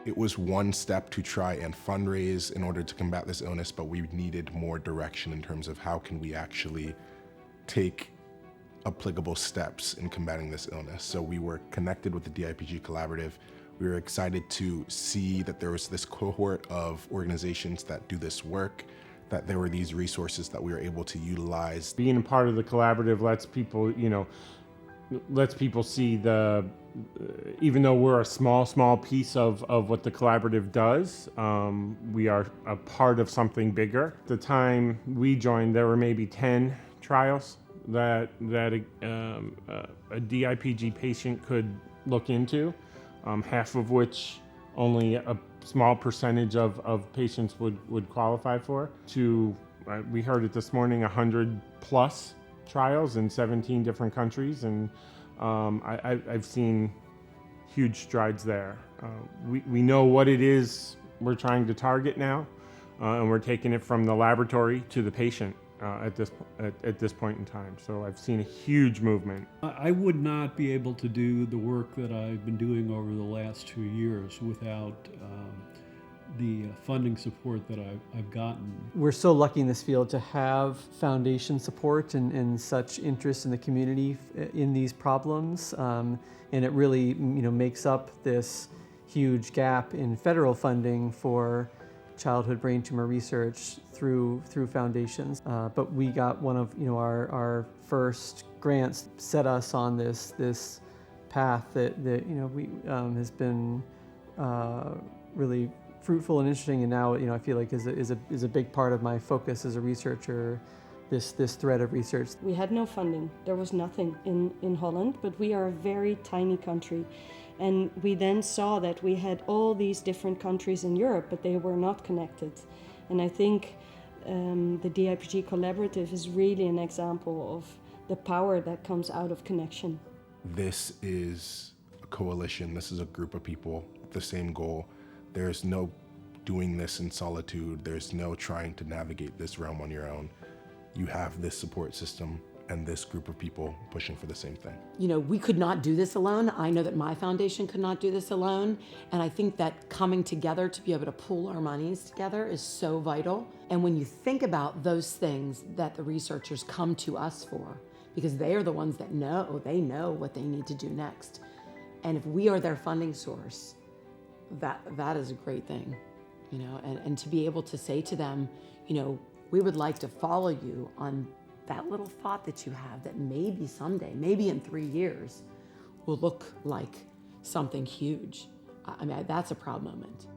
It was one step to try and fundraise in order to combat this illness, but we needed more direction in terms of how can we actually take applicable steps in combating this illness. So we were connected with the DIPG Collaborative. We were excited to see that there was this cohort of organizations that do this work, that there were these resources that we were able to utilize. Being a part of the collaborative lets people, see even though we're a small piece of what the collaborative does, we are a part of something bigger. At the time we joined, there were maybe 10 trials that a DIPG patient could look into, half of which only a small percentage of patients would qualify for. We heard it this morning, 100 plus trials in 17 different countries, and I've seen huge strides there. We know what it is we're trying to target now, and we're taking it from the laboratory to the patient at this point in time. So I've seen a huge movement. I would not be able to do the work that I've been doing over the last 2 years without the funding support that I've gotten. We're so lucky in this field to have foundation support and such interest in the community in these problems, and it really makes up this huge gap in federal funding for childhood brain tumor research through foundations. But we got one of our first grants, set us on this path that has been really fruitful and interesting, and now I feel like is a big part of my focus as a researcher. This thread of research. We had no funding. There was nothing in Holland, but we are a very tiny country. And we then saw that we had all these different countries in Europe, but they were not connected. And I think the DIPG Collaborative is really an example of the power that comes out of connection. This is a coalition. This is a group of people with the same goal. There's no doing this in solitude. There's no trying to navigate this realm on your own. You have this support system and this group of people pushing for the same thing. We could not do this alone. I know that my foundation could not do this alone. And I think that coming together to be able to pool our monies together is so vital. And when you think about those things that the researchers come to us for, because they are the ones that they know what they need to do next. And if we are their funding source, that is a great thing, and to be able to say to them, we would like to follow you on that little thought that you have that maybe someday, maybe in 3 years, will look like something huge. I mean, that's a proud moment.